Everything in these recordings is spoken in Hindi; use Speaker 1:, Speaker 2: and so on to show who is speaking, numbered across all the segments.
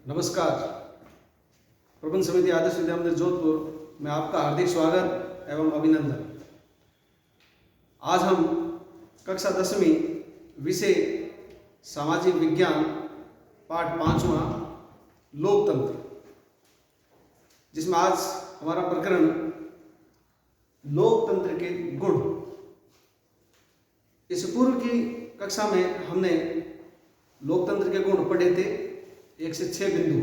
Speaker 1: नमस्कार। प्रबंध समिति आदर्श विद्या मंदिर जोधपुर में आपका हार्दिक स्वागत एवं अभिनंदन। आज हम कक्षा 10वीं विषय सामाजिक विज्ञान पाठ 5वां लोकतंत्र, जिसमें आज हमारा प्रकरण लोकतंत्र के गुण। इस पूर्व की कक्षा में हमने लोकतंत्र के गुण पढ़े थे 1 से 6 बिंदु।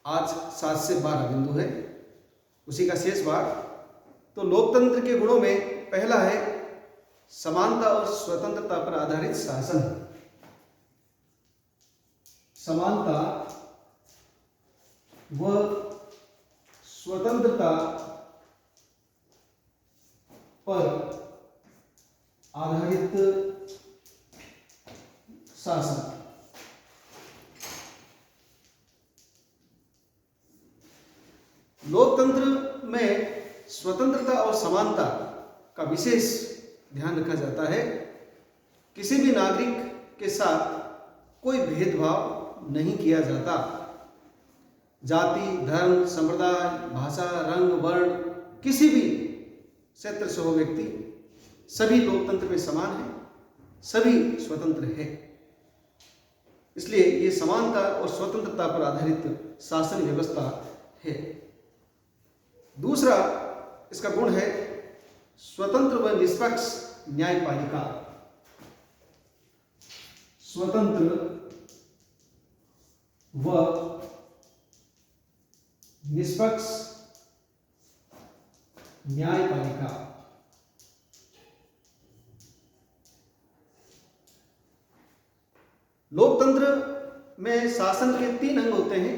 Speaker 1: आज 7 से 12 बिंदु है, उसी का शेष भाग। तो लोकतंत्र के गुणों में पहला है समानता और स्वतंत्रता पर आधारित शासन। समानता व स्वतंत्रता पर आधारित शासन। लोकतंत्र में स्वतंत्रता और समानता का विशेष ध्यान रखा जाता है। किसी भी नागरिक के साथ कोई भेदभाव नहीं किया जाता। जाति, धर्म, संप्रदाय, भाषा, रंग, वर्ण, किसी भी क्षेत्र से हो व्यक्ति, सभी लोकतंत्र में समान है, सभी स्वतंत्र है। इसलिए ये समानता और स्वतंत्रता पर आधारित शासन व्यवस्था है। दूसरा इसका गुण है स्वतंत्र व निष्पक्ष न्यायपालिका। स्वतंत्र व निष्पक्ष न्यायपालिका। लोकतंत्र में शासन के 3 अंग होते हैं: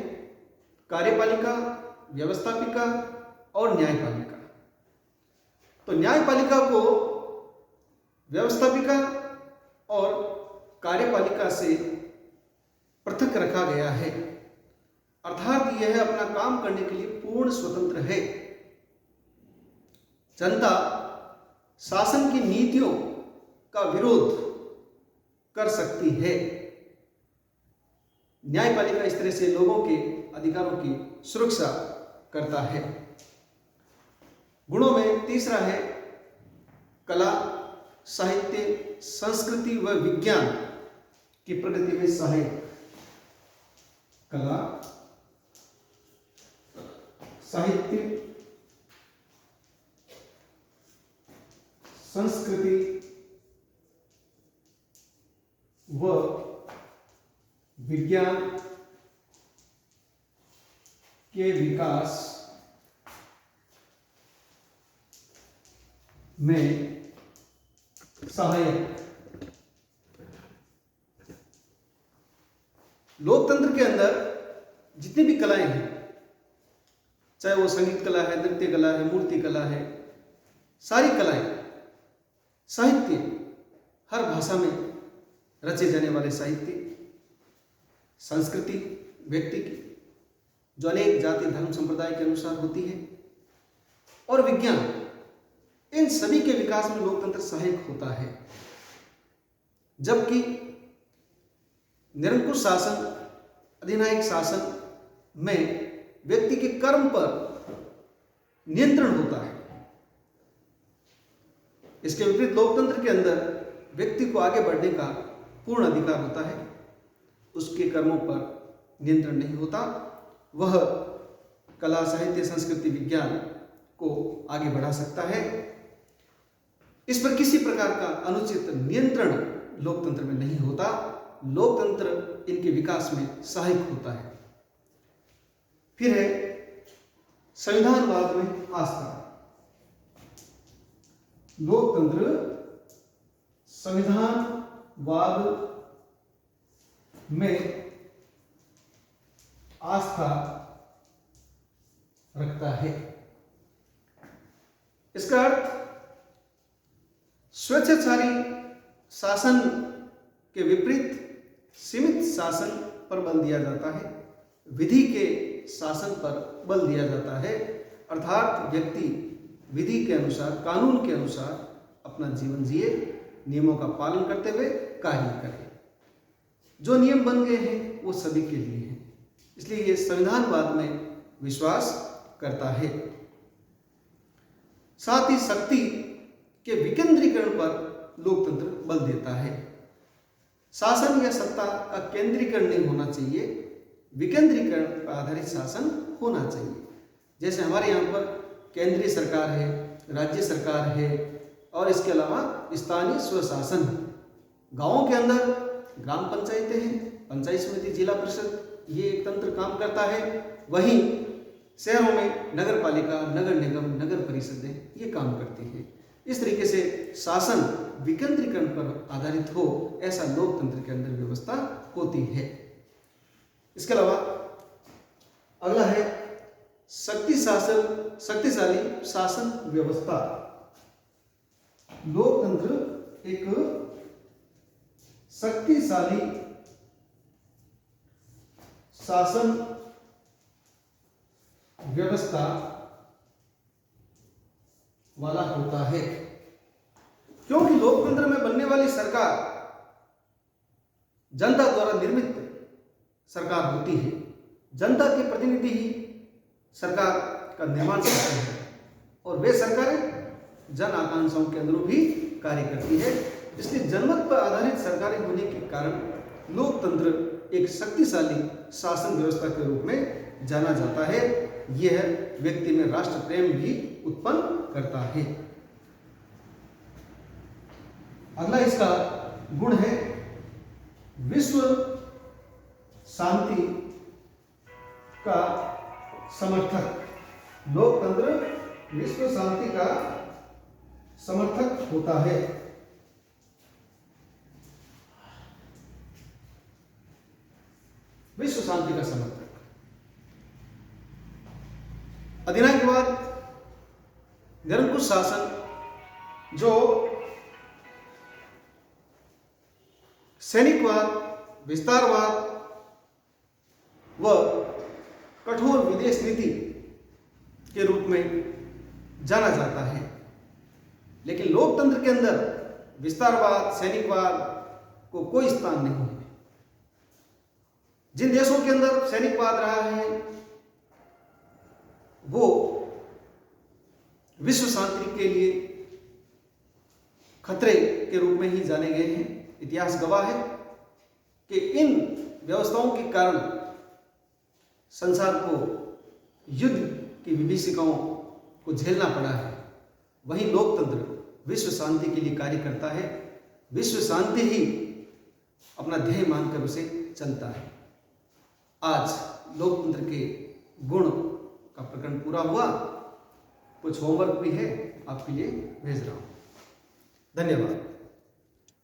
Speaker 1: कार्यपालिका, व्यवस्थापिका और न्यायपालिका। तो न्यायपालिका को व्यवस्थापिका और कार्यपालिका से पृथक रखा गया है, अर्थात यह अपना काम करने के लिए पूर्ण स्वतंत्र है। जनता शासन की नीतियों का विरोध कर सकती है। न्यायपालिका इस तरह से लोगों के अधिकारों की सुरक्षा करता है। गुणों में तीसरा है कला, साहित्य, संस्कृति व विज्ञान की प्रगति में सहायक। कला, साहित्य, संस्कृति व विज्ञान के विकास में सहायक। लोकतंत्र के अंदर जितनी भी कलाएं हैं, चाहे वो संगीत कला है, नृत्य कला है, मूर्ति कला है, सारी कलाएं, साहित्य, हर भाषा में रचे जाने वाले साहित्य, संस्कृति व्यक्ति की जो अनेक जाति, धर्म, संप्रदाय के अनुसार होती है, और विज्ञान, इन सभी के विकास में लोकतंत्र सहायक होता है। जबकि निरंकुश शासन, अधिनायक शासन में व्यक्ति के कर्म पर नियंत्रण होता है। इसके विपरीत लोकतंत्र के अंदर व्यक्ति को आगे बढ़ने का पूर्ण अधिकार होता है, उसके कर्मों पर नियंत्रण नहीं होता। वह कला, साहित्य, संस्कृति, विज्ञान को आगे बढ़ा सकता है। इस पर किसी प्रकार का अनुचित नियंत्रण लोकतंत्र में नहीं होता। लोकतंत्र इनके विकास में सहायक होता है। फिर है संविधानवाद में आस्था। लोकतंत्र संविधानवाद में आस्था रखता है। इसका अर्थ स्वेच्छाचारी शासन के विपरीत सीमित शासन पर बल दिया जाता है, विधि के शासन पर बल दिया जाता है। अर्थात व्यक्ति विधि के अनुसार, कानून के अनुसार अपना जीवन जिए, नियमों का पालन करते हुए कार्य करें। जो नियम बन गए हैं वो सभी के लिए हैं। इसलिए ये संविधानवाद में विश्वास करता है। साथ ही शक्ति के विकेंद्रीकरण पर लोकतंत्र बल देता है। शासन या सत्ता का केंद्रीकरण नहीं होना चाहिए, विकेंद्रीकरण पर आधारित शासन होना चाहिए। जैसे हमारे यहाँ पर केंद्रीय सरकार है, राज्य सरकार है और इसके अलावा स्थानीय स्वशासन है। गांवों के अंदर ग्राम पंचायतें हैं, पंचायत समिति, जिला परिषद, ये एक तंत्र काम करता है। वहीं शहरों में नगर पालिका, नगर निगम, नगर परिषदें ये काम करती हैं। इस तरीके से शासन विकेंद्रीकरण पर आधारित हो, ऐसा लोकतंत्र के अंदर व्यवस्था होती है। इसके अलावा अगला है शक्तिशाली शासन व्यवस्था। लोकतंत्र एक शक्तिशाली शासन व्यवस्था वाला होता है, क्योंकि लोकतंत्र में बनने वाली सरकार जनता द्वारा निर्मित सरकार होती है। जनता के प्रतिनिधि ही सरकार का निर्माण करते हैं और वे सरकारें जन आकांक्षाओं के अनुरूप भी कार्य करती है। इसलिए जनमत पर आधारित सरकारें होने के कारण लोकतंत्र एक शक्तिशाली शासन व्यवस्था के रूप में जाना जाता है। यह व्यक्ति में राष्ट्र प्रेम भी उत्पन्न करता है। अगला इसका गुण है विश्व शांति का समर्थक। लोकतंत्र विश्व शांति का समर्थक होता है। विश्व शांति का समर्थक। अधिनायकवाद, निरंकुश शासन, जो सैनिकवाद, विस्तारवाद व कठोर विदेश नीति के रूप में जाना जाता है। लेकिन लोकतंत्र के अंदर विस्तारवाद, सैनिकवाद को कोई स्थान नहीं है। जिन देशों के अंदर सैनिकवाद रहा है वो विश्व शांति के लिए खतरे के रूप में ही जाने गए हैं। इतिहास गवाह है कि इन व्यवस्थाओं के कारण संसार को युद्ध की विभीषिकाओं को झेलना पड़ा है। वहीं लोकतंत्र विश्व शांति के लिए कार्य करता है। विश्व शांति ही अपना ध्येय मानकर उसे चलता है। आज लोकतंत्र के गुण का प्रकरण पूरा हुआ। कुछ होमवर्क भी है, आपके लिए भेज रहा हूं। धन्यवाद।